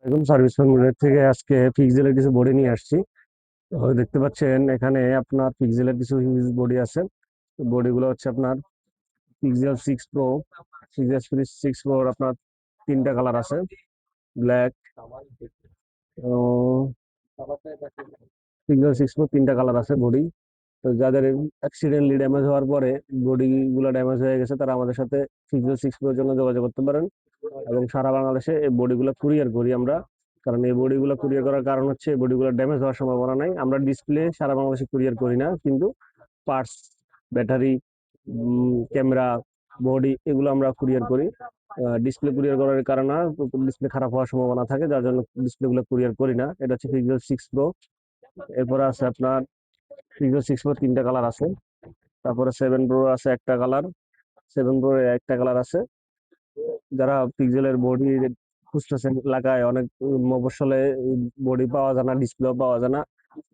একদম সার্ভিস ফ্যামিলির থেকে আজকে পিক্সেলের কিছু বডি নিয়ে আসছি। তো দেখতে পাচ্ছেন এখানে আপনার পিক্সেলের কিছু হিউজ বডি আছে। বডিগুলো হচ্ছে আপনার পিক্সেল 6 প্রো, পিক্সেল 6 প্রো আপনার তিনটা কালার আছে, ব্ল্যাক, পিক্সেল 6 প্রো তিনটা কালার আছে বডি। তো যাদের অ্যাক্সিডেন্টলি ড্যামেজ হওয়ার পরে বডি গুলো ড্যামেজ হয়ে গেছে তারা আমাদের সাথে পিক্সেল 6 প্রোর জন্য যোগাযোগ করতে পারেন, এবং সারা বাংলাদেশে এই বডিগুলো কুরিয়ার করি আমরা। কারণ এই বডিগুলো কুরিয়ার করার কারণ হচ্ছে এই বডিগুলো ড্যামেজ হওয়ার সম্ভাবনা নাই। আমরা ডিসপ্লে সারা বাংলাদেশে কুরিয়ার করি না, কিন্তু পার্টস, ব্যাটারি, ক্যামেরা, বডি এগুলো আমরা কুরিয়ার করি। ডিসপ্লে কুরিয়ার করার কারণে ডিসপ্লে খারাপ হওয়ার সম্ভাবনা থাকে, যার জন্য ডিসপ্লে গুলো কুরিয়ার করি না। এটা হচ্ছে পিক্সেল 6 প্রো। এরপরে আছে আপনার পিক্সেল 6 প্রো তিনটা কালার আছে। তারপরে 7 প্রো আছে একটা কালার, 7 প্রো একটা কালার আছে। যারা পিক্সেলের বডি খুঁজতেছেন, এলাকায় অনেক মফস্বলে বডি পাওয়া যায় না, ডিসপ্লেও পাওয়া যায় না,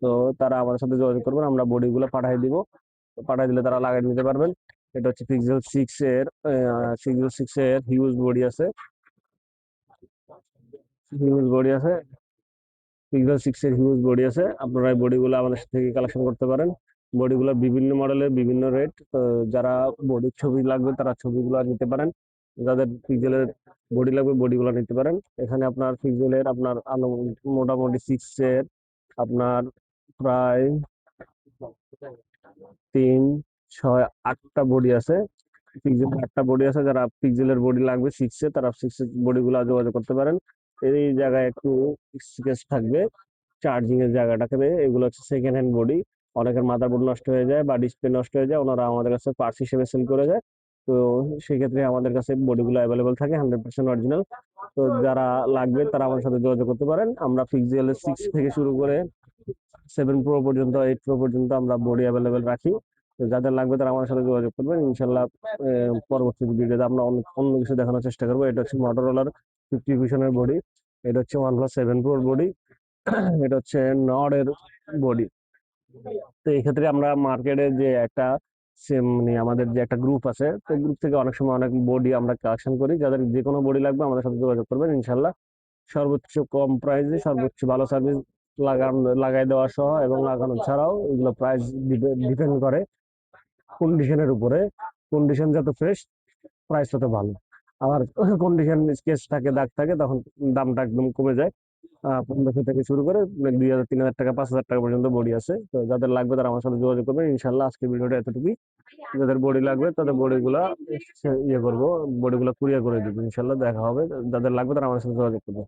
তো তারা আমার সাথে যোগাযোগ করবেন, আমরা বডি গুলো পাঠিয়ে দিব। পাঠিয়ে দিলে তারা লাগিয়ে নিতে পারবেন। এটা হচ্ছে পিক্সেল 6 এর হিউজ বডি আছে, হিউজ বডি আছে। পিক্সেল 6 এর হিউজ বডি আছে, আপনারা এই বডিগুলো আমাদের থেকে কালেকশন করতে পারেন। বডিগুলো বিভিন্ন মডেলের, বিভিন্ন রেট। যারা বডির ছবি লাগবে তারা ছবিগুলো নিতে পারেন, যাদের পিক্সেলের বডি লাগবে বডিগুলো নিতে পারেন। এখানে আপনার পিক্সেলের আপনার আলো মোটামুটি 6 এর আপনার প্রায় 3, 6, 8টা বডি আছে। পিক্সেলের 8টা বডি আছে, যারা পিক্সেলের বডি লাগবে 6 এ তারা 6 এর বডি গুলো যোগাযোগ করতে পারেন। এই জায়গায় একটু স্কেচ থাকবে, চার্জিং এর জায়গাটাকে। এগুলো হচ্ছে সেকেন্ড হ্যান্ড বডি। অনেকের মাদারবোর্ড নষ্ট হয়ে যায় বা ডিসপ্লে নষ্ট হয়ে যায়, ওনারা আমাদের কাছে পার্টস হিসেবে সেল করে যায়। তো সেক্ষেত্রে আমাদের কাছে বডিগুলো অ্যাভেলেবল থাকে, 100% অরিজিনাল। তো যারা লাগবে তারা আমার সাথে যোগাযোগ করতে পারেন। আমরা পিক্সেল 6 থেকে শুরু করে 7 প্রো পর্যন্ত, 8 প্রো পর্যন্ত আমরা বডি অ্যাভেলেবেল রাখি। তো যাদের লাগবে তারা আমার সাথে যোগাযোগ করবেন ইনশাল্লাহ। পরবর্তী ভিডিওতে আমরা অন্য অন্য কিছু দেখানোর চেষ্টা করবো। এটা হচ্ছে মোটরোলার 50 ভিশনের বডি। এটা হচ্ছে OnePlus 7 Pro বডি। এটা হচ্ছে নর্ডের বডি। তো এই ক্ষেত্রে আমরা মার্কেটে যে একটা মানে আমাদের যে একটা গ্রুপ আছে, তো গ্রুপ থেকে অনেক সময় অনেক বডি আমরা কালেকশন করি। যাদের যে কোনো বডি লাগবে আমাদের সাথে যোগাযোগ করবেন ইনশাল্লাহ। সর্বোচ্চ কম প্রাইসে সর্বোচ্চ ভালো সার্ভিস লাগাই দেওয়া সহ এবং লাগানো ছাড়াও, এগুলো প্রাইস ডিপেন্ড করে কন্ডিশনের উপরে। কন্ডিশন যত ফ্রেশ, প্রাইস তত ভালো। আবার কন্ডিশন স্কেচ থাকে, দাগ থাকে, তখন দামটা একদম কমে যায়। 1500 থেকে শুরু করে 2000, 3000 টাকা, 5000 টাকা পর্যন্ত বডি আছে। তো যাদের লাগবে তারা আমার সাথে যোগাযোগ করবেন ইনশাল্লাহ। আজকে ভিডিওটা এতটুকুই। যাদের বডি লাগবে তাদের বডিগুলা ইয়ে করবো, বডিগুলো কুরিয়ার করে দিব ইনশাল্লাহ। দেখা হবে, যাদের লাগবে তারা আমার সাথে যোগাযোগ করবে।